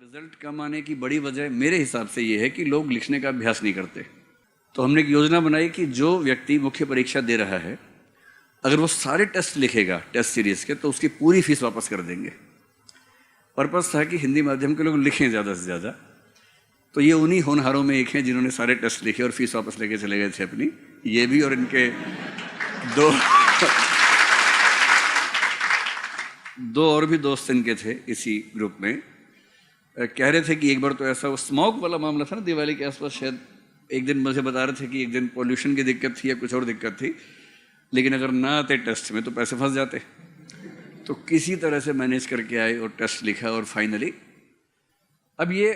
Result कम आने की बड़ी वजह मेरे हिसाब से ये है कि लोग लिखने का अभ्यास नहीं करते। तो हमने एक योजना बनाई कि जो व्यक्ति मुख्य परीक्षा दे रहा है, अगर वो सारे टेस्ट लिखेगा टेस्ट सीरीज के, तो उसकी पूरी फीस वापस कर देंगे। पर्पस था कि हिंदी माध्यम के लोग लिखें ज़्यादा से ज़्यादा। तो ये उन्हीं होनहारों में एक हैं जिन्होंने सारे टेस्ट लिखे और फीस वापस लेके चले गए थे अपनी। ये भी और इनके दो और भी दोस्त इनके थे इसी ग्रुप में। कह रहे थे कि एक बार तो ऐसा वो स्मॉग वाला मामला था ना, दिवाली के आसपास, शायद एक दिन मुझे बता रहे थे कि एक दिन पॉल्यूशन की दिक्कत थी या कुछ और दिक्कत थी, लेकिन अगर ना आते टेस्ट में तो पैसे फंस जाते। तो किसी तरह से मैनेज करके आए और टेस्ट लिखा और फाइनली, अब ये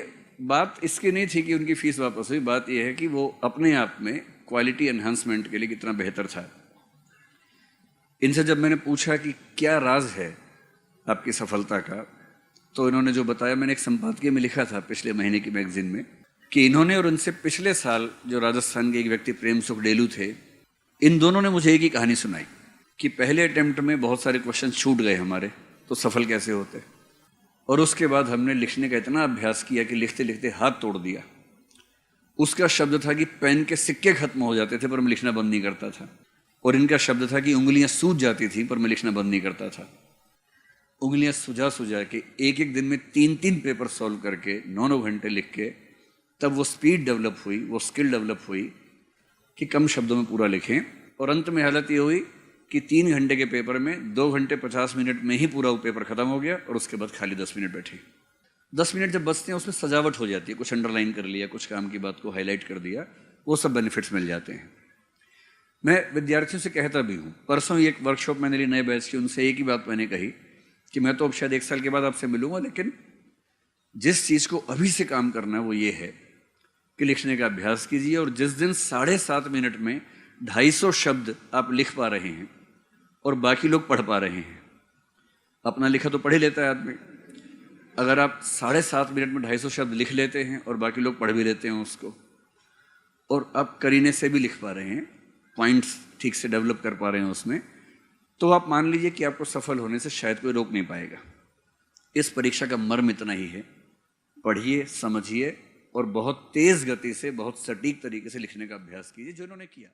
बात इसकी नहीं थी कि उनकी फीस वापस हुई, बात यह है कि वो अपने आप में क्वालिटी एनहांसमेंट के लिए कितना बेहतर था। इनसे जब मैंने पूछा कि क्या राज है आपकी सफलता का, तो इन्होंने जो बताया, मैंने एक संपादकीय में लिखा था पिछले महीने की मैगजीन में, कि इन्होंने और उनसे पिछले साल जो राजस्थान के एक व्यक्ति प्रेम सुख डेलू थे, इन दोनों ने मुझे एक ही कहानी सुनाई कि पहले अटेम्प्ट में बहुत सारे क्वेश्चन छूट गए हमारे, तो सफल कैसे होते। और उसके बाद हमने लिखने का इतना अभ्यास किया कि लिखते लिखते हाथ तोड़ दिया। उसका शब्द था कि पेन के सिक्के खत्म हो जाते थे पर मैं लिखना बंद नहीं करता था। और इनका शब्द था कि उंगलियां सूज जाती थी पर मैं लिखना बंद नहीं करता था। उंगलियां सुझा सुझा के एक एक दिन में 3-3 पेपर सॉल्व करके 9-9 घंटे लिख के, तब वो स्पीड डेवलप हुई, वो स्किल डेवलप हुई कि कम शब्दों में पूरा लिखें। और अंत में हालत ये हुई कि 3 घंटे के पेपर में 2 घंटे 50 मिनट में ही पूरा वो पेपर खत्म हो गया और उसके बाद खाली 10 मिनट बैठे। 10 मिनट जब बचते हैं उसमें सजावट हो जाती है, कुछ अंडरलाइन कर लिया, कुछ काम की बात को हाईलाइट कर दिया, वो सब बेनिफिट्स मिल जाते हैं। मैं विद्यार्थियों से कहता भी हूँ, परसों ही एक वर्कशॉप मैंने ली नए बैच की, उनसे एक ही बात मैंने कही कि मैं तो अब शायद 1 साल के बाद आपसे मिलूंगा, लेकिन जिस चीज़ को अभी से काम करना है वो ये है कि लिखने का अभ्यास कीजिए। और जिस दिन 7.5 मिनट में 250 शब्द आप लिख पा रहे हैं और बाकी लोग पढ़ पा रहे हैं, अपना लिखा तो पढ़ ही लेता है आदमी, अगर आप 7.5 मिनट में 250 शब्द लिख लेते हैं और बाकी लोग पढ़ भी लेते हैं उसको, और आप करीने से भी लिख पा रहे हैं, पॉइंट्स ठीक से डेवलप कर पा रहे हैं उसमें, तो आप मान लीजिए कि आपको सफल होने से शायद कोई रोक नहीं पाएगा। इस परीक्षा का मर्म इतना ही है, पढ़िए, समझिए और बहुत तेज गति से, बहुत सटीक तरीके से लिखने का अभ्यास कीजिए, जो इन्होंने किया।